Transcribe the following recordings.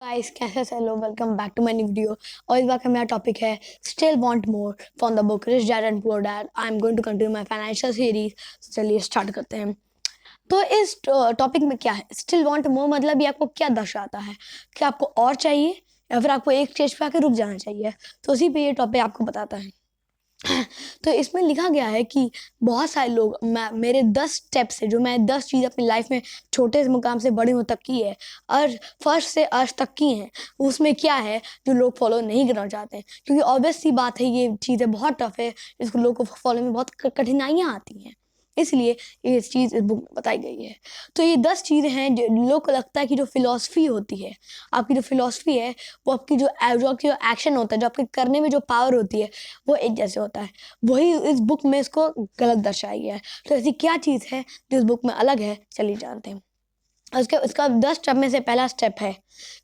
Guys कैसे hello welcome back to my new video. और इस बार का मेरा टॉपिक है still want more from the book rich dad and poor dad. I am going to continue my financial series. चलिए start करते हैं। तो इस टॉपिक में क्या है, स्टिल वांट मोर मतलब ये आपको क्या दर्शाता है कि आपको और चाहिए या फिर आपको एक स्टेज पे आके रुक जाना चाहिए। तो उसी पे ये टॉपिक आपको बताता है। तो इसमें लिखा गया है कि बहुत सारे लोग मेरे 10 स्टेप्स है, जो मैं 10 चीज़ अपनी लाइफ में छोटे से मुकाम से बड़े हो तक की है और फर्स्ट से अर्श तक की हैं, उसमें क्या है जो लोग फॉलो नहीं करना चाहते हैं, क्योंकि ऑब्वियस सी बात है ये चीज़ें बहुत टफ है, इसको लोगों को फॉलो में बहुत कठिनाइयाँ आती हैं। इसलिए ये चीज़ इस बुक में बताई गई है। तो ये 10 चीज़ें हैं जो लोग को लगता है कि जो फिलॉसफी होती है, आपकी जो फिलॉसफी है वो आपकी जो आपकी जो एक्शन होता है, जो आपके करने में जो पावर होती है वो एक जैसे होता है। वही इस बुक में इसको गलत दर्शाया गया है। तो ऐसी क्या चीज़ है जो इस बुक में अलग है, चलिए जानते हैं। उसके उसका 10 स्टेप में से पहला स्टेप है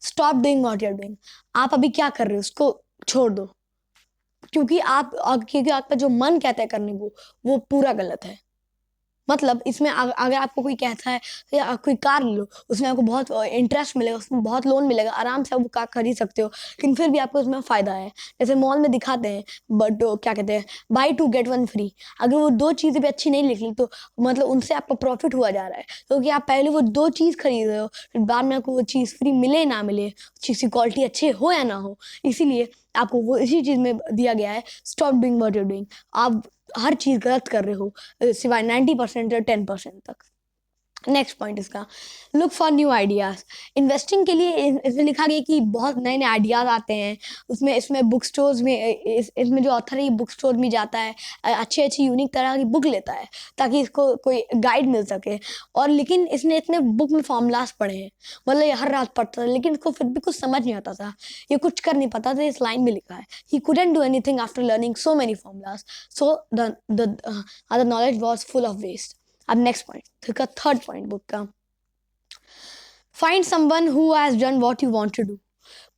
stop doing what you are doing. आप अभी क्या कर रहे हो उसको छोड़ दो, क्योंकि आपका जो मन कहता है करने को वो पूरा गलत है। मतलब इसमें अगर आपको कोई कहता है कि आप कोई कार ले लो, उसमें आपको बहुत इंटरेस्ट मिलेगा, उसमें बहुत लोन मिलेगा, आराम से आप वो कार खरीद सकते हो, लेकिन फिर भी आपको उसमें फ़ायदा है। जैसे मॉल में दिखाते हैं, बट क्या कहते हैं, buy two get one free. अगर वो दो चीज़ें भी अच्छी नहीं निकली तो मतलब उनसे आपका प्रॉफिट हुआ जा रहा है, क्योंकि आप पहले वो दो चीज़ खरीद रहे हो, फिर बाद में आपको वो चीज़ फ्री मिले ना मिले, चीज़ की क्वालिटी अच्छी हो या ना हो। इसीलिए आपको वो इसी चीज़ में दिया गया है, stop doing what you are doing. आप हर चीज़ गलत कर रहे हो सिवाय 90% या 10% तक। नेक्स्ट पॉइंट इसका, look for new ideas. Investing के लिए इसमें लिखा गया कि बहुत नए नए आइडियाज़ आते हैं। उसमें इसमें बुक स्टोर्स में इसमें जो ऑथर है ये बुक स्टोर में जाता है, अच्छी अच्छी यूनिक तरह की बुक लेता है ताकि इसको कोई गाइड मिल सके। और लेकिन इसने इतने बुक में फॉर्मूलाज पढ़े हैं, मतलब ये हर रात पढ़ता था, लेकिन इसको फिर भी कुछ समझ नहीं आता था, ये कुछ कर नहीं पाता था। इस लाइन में लिखा है, he couldn't do anything after learning so many formulas, so the knowledge was full of waste. अब नेक्स्ट पॉइंट का थर्ड पॉइंट बुक का, find someone who has done what you want to do.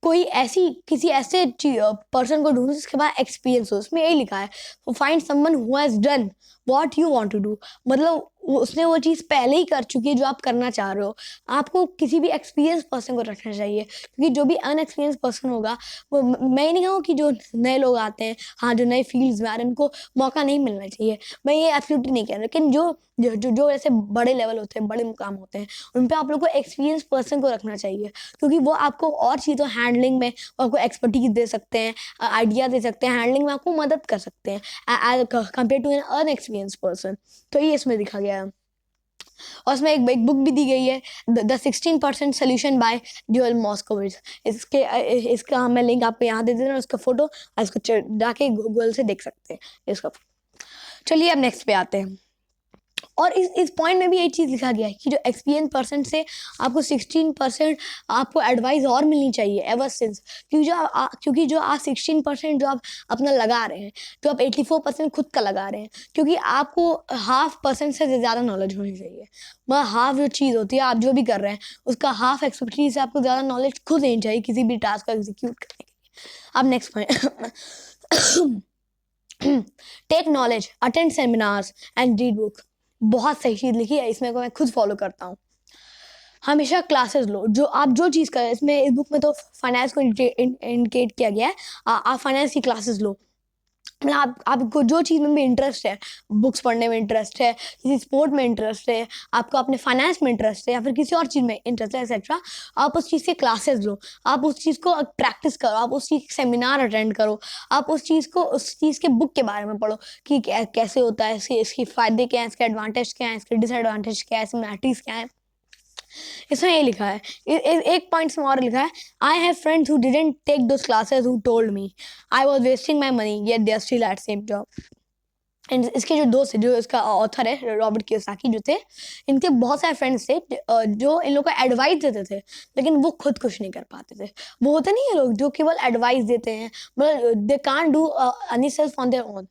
कोई ऐसी किसी ऐसे person को ढूंढो जिसके पास एक्सपीरियंस हो। उसमें यही लिखा है, find someone who has done what you want to do, मतलब उसने वो चीज़ पहले ही कर चुकी है जो आप करना चाह रहे हो। आपको किसी भी एक्सपीरियंस पर्सन को रखना चाहिए, क्योंकि जो भी अनएक्सपीरियंस पर्सन होगा वो, मैं ये नहीं कहूँ कि जो नए लोग आते हैं, हाँ जो नए फील्ड्स में आ रहे हैं उनको मौका नहीं मिलना चाहिए, मैं ये एब्सोल्युटली नहीं कह रहा, लेकिन जो ऐसे बड़े लेवल होते हैं, बड़े मुकाम होते हैं, उन पे आप लोग को एक्सपीरियंस पर्सन को रखना चाहिए, क्योंकि वो आपको और चीज़ों हैंडलिंग में आपको एक्सपर्टीज दे सकते हैं, आइडिया दे सकते हैं, हैंडलिंग में आपको मदद कर सकते हैं कंपेयर टू एन अनएक्सपीरियंस पर्सन। तो ये इसमें दिखा गया है। और उसमें एक बुक भी दी गई है, द 16% सोल्यूशन बाय जोएल मॉस्कोविच। इसका मैं लिंक आपको यहाँ दे देना, उसका फोटो इसको जाके गूगल से देख सकते हैं इसका। चलिए अब नेक्स्ट पे आते हैं। और इस पॉइंट में भी एक चीज़ लिखा गया है कि जो एक्सपीरियंस पर्सन से आपको 16% आपको एडवाइस और मिलनी चाहिए एवर सिंस, क्योंकि जो आप 16% जो आप अपना लगा रहे हैं, जो आप 84% खुद का लगा रहे हैं, क्योंकि आपको 0.5% से ज़्यादा नॉलेज होनी चाहिए। मतलब हाफ जो चीज़ होती है, आप जो भी कर रहे हैं उसका हाफ एक्सपर्टीज से आपको ज़्यादा नॉलेज खुद होनी चाहिए किसी भी टास्क को एग्जीक्यूट करने के लिए। अब next point, take knowledge, attend seminars and read book. बहुत सही चीज़ लिखी है इसमें को मैं खुद फॉलो करता हूँ। हमेशा क्लासेस लो, जो आप जो चीज़ करें। इसमें इस बुक में तो फाइनेंस को इंडिकेट किया गया है, आप फाइनेंस की क्लासेस लो। मतलब आपको जो चीज़ में भी इंटरेस्ट है, बुक्स पढ़ने में इंटरेस्ट है, किसी स्पोर्ट में इंटरेस्ट है, आपको अपने फाइनेंस में इंटरेस्ट है, या फिर किसी और चीज़ में इंटरेस्ट है एक्सेट्रा, आप उस चीज़ के क्लासेस लो, आप उस चीज़ को प्रैक्टिस करो, आप उस चीज़ के सेमिनार अटेंड करो, आप उस चीज़ के बुक के बारे में पढ़ो कि कैसे होता है, इसके फ़ायदे क्या हैं, इसके एडवांटेज क्या हैं, इसके डिसएडवांटेज क्या है, सिमिलैरिटीज़ क्या हैं। इसमें ये लिखा है, एक पॉइंट में और लिखा है, I have friends who didn't take those classes who told me I was wasting my money yet they are still at same job. And इसके जो दोस्त है, जो इसका ऑथर है रॉबर्ट कियोसाकी जो थे, इनके बहुत सारे फ्रेंड्स थे जो इन लोगों को एडवाइस देते थे, लेकिन वो खुद कुछ नहीं कर पाते थे। वो होते नहीं है लोग जो केवल एडवाइस देते हैं, मतलब they can't do any self on their own,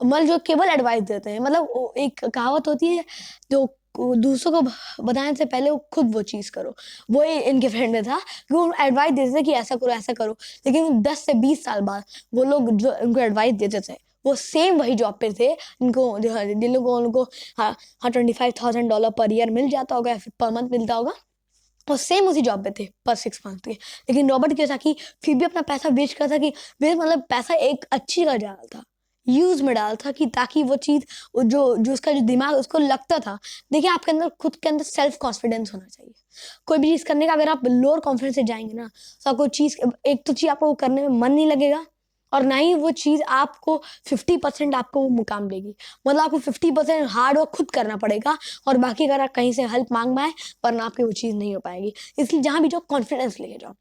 मतलब जो केवल एडवाइस देते हैं। मतलब एक कहावत होती है, जो दूसरों को बताने से पहले वो खुद वो चीज़ करो। वो इनके फ्रेंड में था कि वो एडवाइस देते थे कि ऐसा करो, लेकिन 10 से 20 साल बाद वो लोग जो उनको एडवाइस देते थे वो सेम वही जॉब पे थे। इनको जिन लोगों को उनको हाँ $25,000 पर ईयर मिल जाता होगा या फिर पर मंथ मिलता होगा, और सेम उसी जॉब पे थे पर 6 मंथ के। लेकिन रॉबर्ट क्या था कि फिर भी अपना पैसा वेस्ट करता कि वेस्ट मतलब पैसा एक अच्छी जगह डाला था, यूज में डाला था, कि ताकि वो चीज़ जो जो उसका जो दिमाग उसको लगता था। देखिए आपके अंदर खुद के अंदर सेल्फ कॉन्फिडेंस होना चाहिए। कोई भी चीज़ करने का अगर आप लोअर कॉन्फिडेंस से जाएंगे ना, तो आपको चीज़ एक तो चीज़ आपको वो करने में मन नहीं लगेगा, और ना ही वो चीज़ आपको 50% आपको वो मुकाम देगी। मतलब आपको 50% हार्ड वर्क खुद करना पड़ेगा, और बाकी अगर आप कहीं से हेल्प मांग पाए, वरना आपकी वो चीज़ नहीं हो पाएगी। इसलिए जहाँ भी जाओ कॉन्फिडेंस लेके जाओ।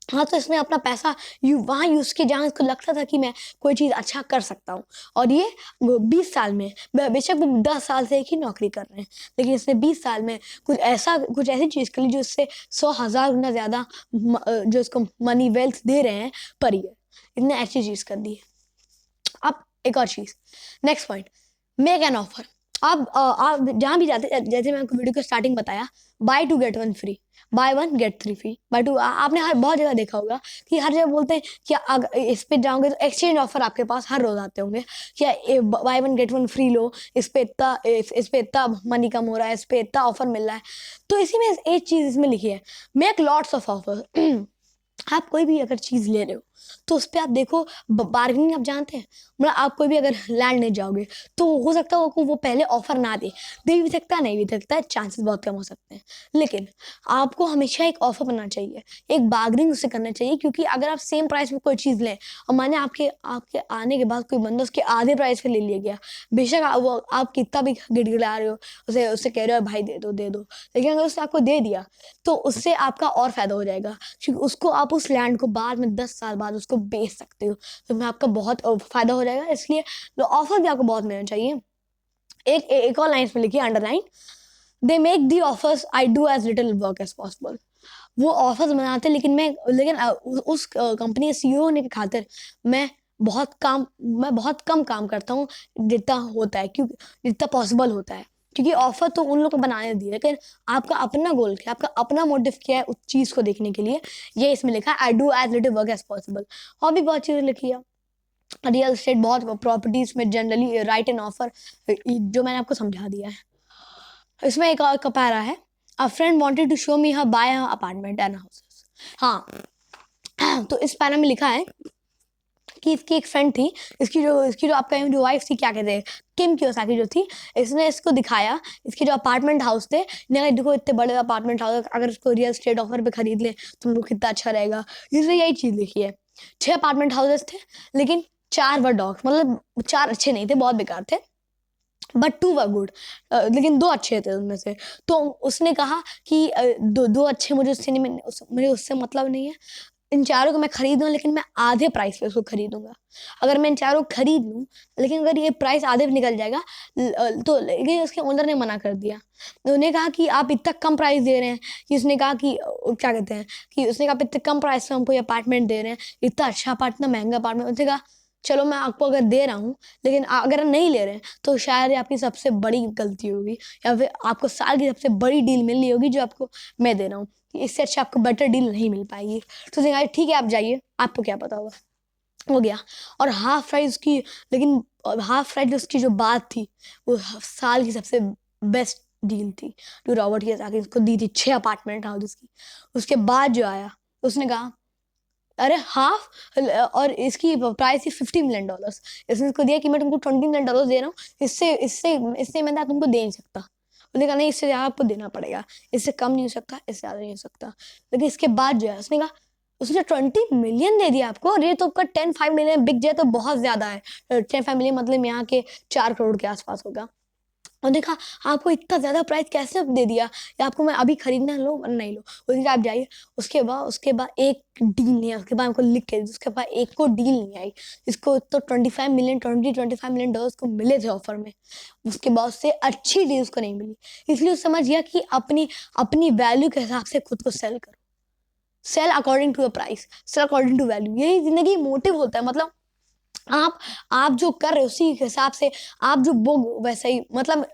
हाँ, तो इसने अपना पैसा वहाँ यूज़ किया जहाँ इसको लगता था कि मैं कोई चीज़ अच्छा कर सकता हूँ। और ये 20 साल में, बेशक वो 10 साल से एक ही नौकरी कर रहे हैं, लेकिन इसने 20 साल में कुछ ऐसी चीज़ कर ली जो इससे 100,000 गुना ज़्यादा जो इसको मनी वेल्थ दे रहे हैं पर ईयर। इसने ऐसी चीज़ कर दी है। अब एक और चीज़, next point, make an offer. आप जहाँ भी जाते, जैसे मैंने आपको वीडियो के स्टार्टिंग बताया, buy 2 get 1 free, buy 1 get 3 free, buy 2। आपने हर बहुत जगह देखा होगा कि हर जगह बोलते हैं कि इस पे जाओगे तो एक्सचेंज ऑफर आपके पास हर रोज आते होंगे, कि बाय 1 गेट 1 फ्री लो, इस पे इतना मनी कम हो रहा है, इस पे इतना ऑफर मिल रहा है। तो इसी में एक चीज़ इसमें लिखी है, मेक लॉट्स ऑफ ऑफर। आप कोई भी अगर चीज़ ले रहे हो तो उस पे आप देखो, बार्गेनिंग आप जानते हैं, मतलब आप कोई भी अगर लैंड ले जाओगे तो हो सकता है वो पहले ऑफर ना दे भी सकता है, नहीं भी सकता है, चांसेस बहुत कम हो सकते हैं। लेकिन आपको हमेशा एक ऑफर बनना चाहिए, एक बार्गेनिंग उससे करना चाहिए, क्योंकि अगर आप सेम प्राइस में कोई चीज़ लें और माने आपके आपके आने के बाद कोई बंदा उसके आधे प्राइस पे ले लिया गया, बेशक आप कितना भी गिड़गिड़ा रहे हो, उसे उससे कह रहे हो भाई दे दो, लेकिन अगर उसने आपको दे दिया तो उससे आपका और फायदा हो जाएगा, क्योंकि उसको आप उस लैंड को बाद में 10 साल बाद उसको बेच सकते हो, तो में आपका बहुत फायदा हो जाएगा। इसलिए ऑफर भी आपको बहुत मिलना चाहिए। एक और लाइन में लिखिए, underline, they make the offers, I do as little work as possible. वो ऑफर्स बनाते हैं, लेकिन उस कंपनी के सीईओ होने की खातिर मैं मैं बहुत कम काम करता हूँ, जितना होता है, क्योंकि जितना पॉसिबल होता है, क्योंकि ऑफर तो उन लोग को बनाने दिए, लेकिन आपका अपना गोल क्या है, आपका अपना मोटिव क्या है उस चीज़ को देखने के लिए, ये इसमें लिखा है, I do as little work as possible. और भी बहुत चीज़ें लिखी है, रियल एस्टेट, बहुत प्रॉपर्टीज में जनरली राइट एन ऑफर, जो मैंने आपको समझा दिया है। इसमें एक और पैरा है, a friend wanted to show me her buy apartment and houses. हाँ, तो इस पैरा में लिखा है कि इसकी एक फ्रेंड थी, इसकी जो आपका जो वाइफ थी, क्या कहते हैं, किम कियोसाकी जो थी, इसने इसको दिखाया इसके जो अपार्टमेंट हाउस थे, ने देखो इतने बड़े अपार्टमेंट हाउस, अगर इसको रियल एस्टेट ऑफर पे खरीद ले तो उनको कितना अच्छा रहेगा। इसलिए यही चीज़ लिखी है। 6 अपार्टमेंट हाउसेस थे, लेकिन 4 वर डॉग्स, मतलब 4 अच्छे नहीं थे, बहुत बेकार थे, बट 2 वर गुड, लेकिन 2 अच्छे थे उनमें से। तो उसने कहा कि दो अच्छे मुझे मुझे उससे मतलब नहीं है, इन चारों को मैं खरीदूँ, लेकिन मैं आधे प्राइस पे उसको खरीदूंगा। अगर मैं इन चारों को खरीद लूँ, लेकिन अगर ये प्राइस आधे पे निकल जाएगा, तो लेकिन उसके ओनर ने मना कर दिया। तो उन्हें कहा कि आप इतना कम प्राइस दे रहे हैं, कि उसने कहा कि क्या कहते हैं, कि उसने कहा आप इतने कम प्राइस में हमको ये अपार्टमेंट दे रहे हैं, इतना अच्छा अपार्टमेंट, महंगा अपार्टमेंट। उसने कहा चलो मैं आपको अगर दे रहा हूँ, लेकिन अगर नहीं ले रहे हैं तो शायद ये आपकी सबसे बड़ी गलती होगी, या फिर आपको साल की सबसे बड़ी डील मिल रही होगी जो आपको मैं दे रहा हूँ, इससे अच्छा आपको बेटर डील नहीं मिल पाएगी। तो उसने कहा ठीक है आप जाइए, आपको क्या पता होगा। हो गया। और हाफ प्राइस की, लेकिन हाफ प्राइस उसकी जो बात थी, वो साल की सबसे बेस्ट डील थी जो रॉबर्ट कियोसाकी उसको दी थी, 6 अपार्टमेंट हाउस की। उसके बाद जो आया उसने कहा अरे हाफ, और इसकी प्राइस थी $50 मिलियन। इसने उसको दिया कि मैं तुमको $20 मिलियन दे रहा हूँ, इससे इससे मैं तुमको दे नहीं सकता। उसने कहा नहीं, इससे ज़्यादा आपको देना पड़ेगा, इससे कम नहीं हो सकता, इससे ज़्यादा नहीं हो सकता। लेकिन इसके बाद जो है उसने कहा, उसने 20 मिलियन दे दिया आपको, और ये तो आपका 10-5 मिलियन बिक जाए तो बहुत ज़्यादा है। 10-5 मिलियन मतलब यहाँ के 4 करोड़ के आसपास होगा। और देखा आपको इतना ज़्यादा प्राइस कैसे दे दिया, या आपको मैं अभी खरीदना लो नहीं लो। उसके आप जाइए, उसके बाद एक डील नहीं है, उसके बाद हमको लिख के, उसके बाद एक को डील नहीं आई। इसको तो 25 मिलियन को मिले थे ऑफर में, उसके बाद उससे अच्छी डील उसको नहीं मिली। इसलिए समझ गया कि अपनी अपनी वैल्यू के हिसाब से खुद को सेल करो, sell according to a price, sell according to value. यही जिंदगी मोटिव होता है। मतलब आप जो कर रहे हो उसी के हिसाब से आप जो बोग वैसा ही, मतलब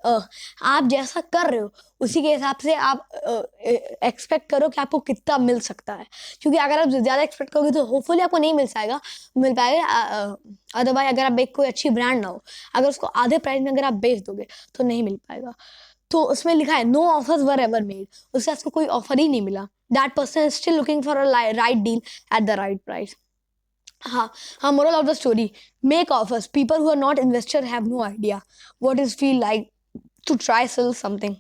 आप जैसा कर रहे हो उसी के हिसाब से आप एक्सपेक्ट करो कि आपको कितना मिल सकता है। क्योंकि अगर आप ज़्यादा एक्सपेक्ट करोगे तो होपफुली आपको नहीं मिल पाएगा। अदरवाइज अगर आप एक कोई अच्छी ब्रांड ना हो, अगर उसको आधे प्राइस में अगर आप बेच दोगे तो नहीं मिल पाएगा। तो उसमें लिखा है no offers were ever made, उससे उसको कोई ऑफर ही नहीं मिला. That person is still looking for a right deal at the right price. हाँ हाँ, moral of the story, make offers. People who are not investor have no idea what it feel like to try sell something.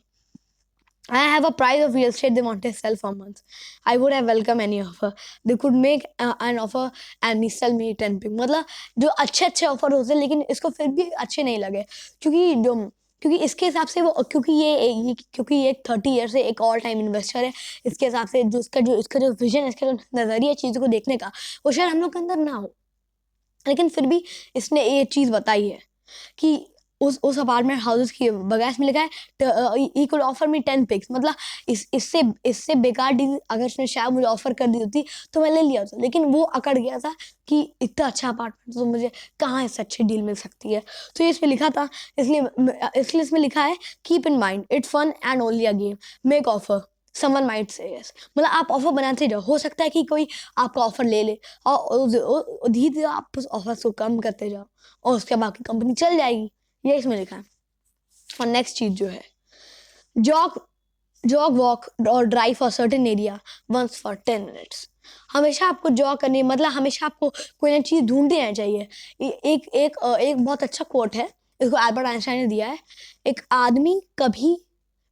I have a price of real estate they want to sell for months. I would have welcomed any offer. They could make an offer and me sell me 10 pick. मतलब जो अच्छे अच्छे offer होते हैं लेकिन इसको फिर भी अच्छे नहीं लगे, क्योंकि इसके हिसाब से वो, क्योंकि ये 30 ईयर से एक ऑल टाइम इन्वेस्टर है. इसके हिसाब से जो इसका जो विजन, इसका जो नज़रिया चीज़ों को देखने का, वो शायद हम लोग के अंदर ना हो. लेकिन फिर भी इसने ये चीज़ बताई है कि उस अपार्टमेंट हाउसेस की बगैर में लिखा है he could offer me 10 picks. मतलब इससे बेकार डील अगर इसने शायद मुझे ऑफर कर दी होती तो मैं ले लिया होता, लेकिन वो अकड़ गया था कि इतना अच्छा अपार्टमेंट तो मुझे कहाँ इससे अच्छी डील मिल सकती है. तो ये इसमें लिखा था, इसलिए इसमें लिखा है keep in mind it fun and only a game, make offer someone might say yes. मतलब आप ऑफर बनाते जाओ, हो सकता है कि कोई आपका ऑफर ले ले और धीरे धीरे आप उस ऑफर को कम करते जाओ और उसके बाद बाकी कंपनी चल जाएगी. ये इसमें लिखा है. और नेक्स्ट चीज जो है, जॉग वॉक और drive for certain area once for 10 minutes. हमेशा आपको जॉग करनी, मतलब हमेशा आपको कोई ना चीज़ ढूंढते रहना चाहिए. एक बहुत अच्छा कोट है, इसको एल्बर्ट आइंस्टाइन ने दिया है. एक आदमी कभी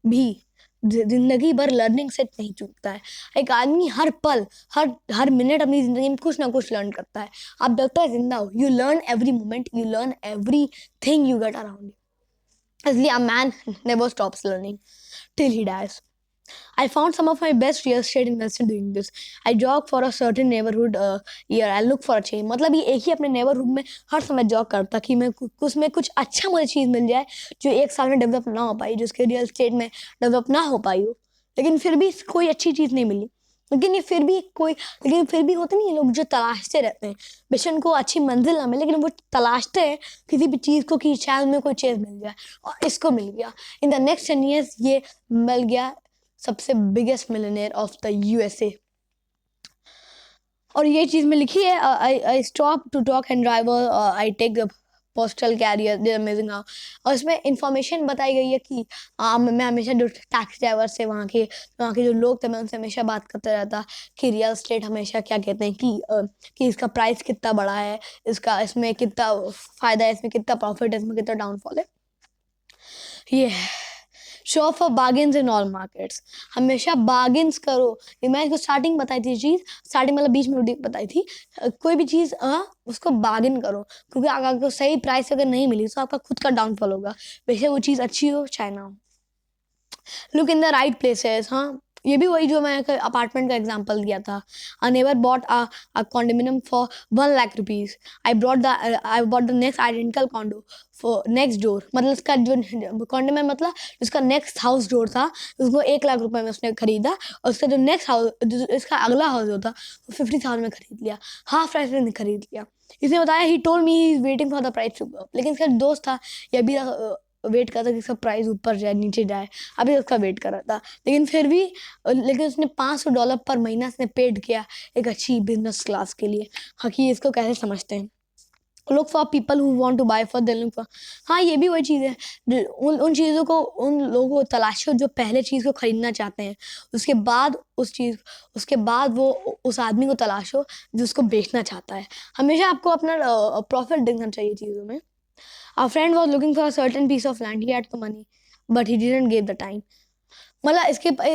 भी जिंदगी भर लर्निंग से नहीं चूकता है. एक आदमी हर पल, हर मिनट अपनी जिंदगी में कुछ ना कुछ लर्न करता है. आप जब तक जिंदा हो, you learn every moment, you learn everything you get around you. इसलिए a man never stops learning till he dies. I found some of my best real estate investors doing this. I jog for a certain neighborhood year. I look for a change. मतलब ये एक ही अपने neighborhood में हर समय jog करता कि मैं उसमें कुछ अच्छा मुझे चीज़ मिल जाए जो एक साल में डेवलप ना हो पाई, जो उसके रियल एस्टेट में डेवलप ना हो पाई हो. लेकिन फिर भी कोई अच्छी चीज़ नहीं मिली. लेकिन फिर भी होते नहीं लोग जो तलाशते रहते हैं, बेशक उनको अच्छी मंजिल ना मिले, लेकिन वो तलाशते हैं किसी भी चीज़ को कि शायद में कोई चीज़ मिल जाए, और इसको मिल गया. इन द नेक्स्ट 10 years ये मिल गया सबसे biggest millionaire of the USA. और ये चीज़ में लिखी है, I stop to talk and driver, I take the postal carrier, they amazing. और इसमें इंफॉर्मेशन बताई गई है कि मैं हमेशा जो टैक्सी ड्राइवर से वहाँ के जो लोग थे, मैं उनसे हमेशा बात करता रहता कि रियल एस्टेट हमेशा क्या कहते हैं कि इसका प्राइस कितना बड़ा है, इसमें कितना फ़ायदा है, इसमें कितना प्रॉफिट है, इसमें कितना डाउनफॉल है. ये show for bargains in all markets. हमेशा बार्गेन्स करो. ये मैं इसको स्टार्टिंग बताई थी चीज़, स्टार्टिंग मतलब 20 मिनट बताई थी. कोई भी चीज़ उसको बार्गेन करो, क्योंकि अगर आपको सही प्राइस अगर नहीं मिली तो आपका खुद का डाउनफॉल होगा, वैसे वो चीज़ अच्छी हो चाहे ना हो. Look in the right places. हाँ, ये भी वही जो मैं अपार्टमेंट का एग्जांपल दिया था. A neighbour bought a condominium for 1 lakh rupees. I bought the next identical condor for next door. मतलब उसका जो कॉन्डोमिनियम, मतलब जिसका नेक्स्ट हाउस डोर था, उसको 1 लाख रुपए में उसने खरीदा, और उसका जो नेक्स्ट हाउस, इसका अगला हाउस जो था, वो 50,000 में खरीद लिया, हाफ प्राइस में खरीद लिया. इसने बताया he told me he is waiting for the price to go up. लेकिन इसका दोस्त था, ये भी वेट कर रहा था कि इसका प्राइस ऊपर जाए नीचे जाए, अभी उसका वेट कर रहा था. लेकिन उसने $500 पर महीना उसने पेड किया एक अच्छी बिजनेस क्लास के लिए. हाँ, कि इसको कैसे समझते हैं. Look for people who want to buy for they look for. हाँ, ये भी वही चीज़ है. उन चीज़ों को, उन लोगों को तलाशो जो पहले चीज़ को खरीदना चाहते हैं. उसके बाद वो उस आदमी को तलाशो जो उसको बेचना चाहता है. हमेशा आपको अपना प्रॉफिट देखना चाहिए चीज़ों में. Our friend was looking for a certain piece of land. He had the money, but he didn't give the time. मतलब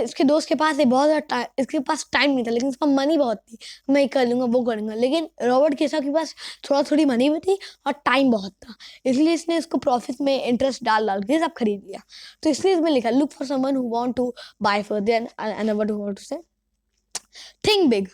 इसके दोस्त के पास बहुत ज़्यादा टाइम, इसके पास टाइम नहीं था, लेकिन इसका मनी बहुत थी. मैं कर लूँगा, वो करूँगा. लेकिन रॉबर्ट केसा के पास थोड़ी मनी भी थी और टाइम बहुत था, इसलिए इसने इसको प्रॉफिट में इंटरेस्ट डाल के सब खरीद लिया. तो इसलिए इसमें लिखा look for someone who want to buy for then and what who want to say think big.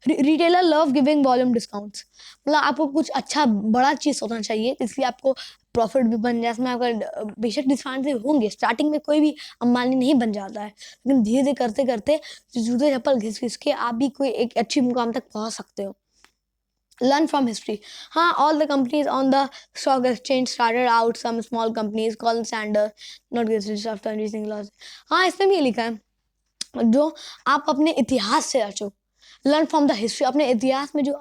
Retailer love giving volume discounts. मतलब आपको कुछ अच्छा बड़ा चीज़ सोचना चाहिए, इसलिए आपको प्रॉफिट भी बन जाए. इसमें अगर बेशक डिस्काउंट से होंगे, स्टार्टिंग में कोई भी अंबानी नहीं बन जाता है, लेकिन धीरे धीरे करते करते जूते चप्पल घिस के आप भी कोई एक अच्छी मुकाम तक पहुंच सकते हो. Learn from history. हाँ, all the companies on the stock exchange started out some small companies called standard not get after reaching loss. हाँ, इसमें भी ये लिखा है जो आप अपने इतिहास से रचो. Learn from the history. अपने इतिहास में जो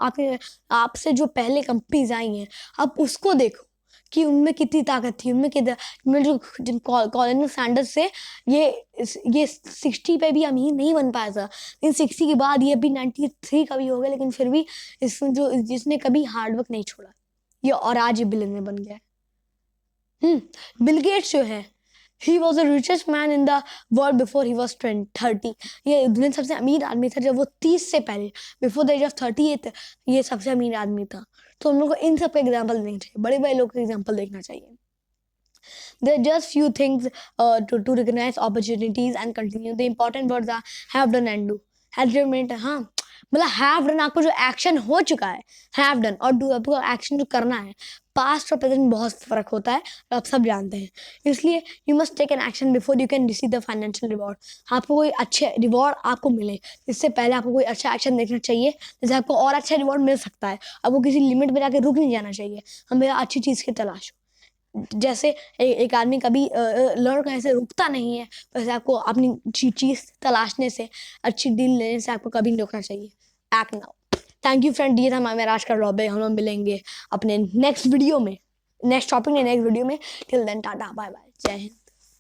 आपसे जो पहले कंपनीज आई हैं, आप उसको देखो कि उनमें कितनी ताकत थी, उनमें कितना जो कॉलोनी सैंडर्स से ये 60 पे भी अमीर नहीं बन पाया था, लेकिन 60 के बाद ये भी 93 का भी हो गया, लेकिन फिर भी जिसने कभी हार्डवर्क नहीं छोड़ा ये और आज ये बिलियनर बन गया है। बिल गेट्स जो है, he was the richest man in the world before he was 30। ये दुनिया सबसे अमीर आदमी था जब वो 30 से पहले, बिफोर द एज ऑफ 30 ये सबसे अमीर आदमी था। तो हम लोग को इन सब का एग्जाम्पल देखना चाहिए, बड़े बड़े लोग का एग्जाम्पल देखना चाहिए। There are just few things to recognize opportunities and continue. The important words are have done and do. Has meant हाँ, मतलब have done आपको जो एक्शन हो चुका है, have done, और do आपको एक्शन जो करना है। पास्ट और प्रेजेंट बहुत फर्क होता है, आप सब जानते हैं। इसलिए you must take an action before you can receive the financial reward. आपको कोई अच्छे रिवॉर्ड आपको मिले, इससे पहले आपको कोई अच्छा एक्शन देखना चाहिए, जैसे आपको और अच्छा रिवॉर्ड मिल सकता है। आपको किसी लिमिट में जाके रुक नहीं जाना चाहिए, हमें अच्छी चीज़ की तलाश। जैसे एक आदमी कभी लर्न करने से रुकता नहीं है, वैसे आपको अपनी चीज़ तलाशने से, अच्छी डील लेने से आपको कभी नहीं रुकना चाहिए। Act now. Thank you friend, ये था मेरा आज का टॉपिक। हम लोग मिलेंगे अपने नेक्स्ट वीडियो में, नेक्स्ट टॉपिक में, नेक्स्ट वीडियो में। Till then tata bye bye, जय हिंद।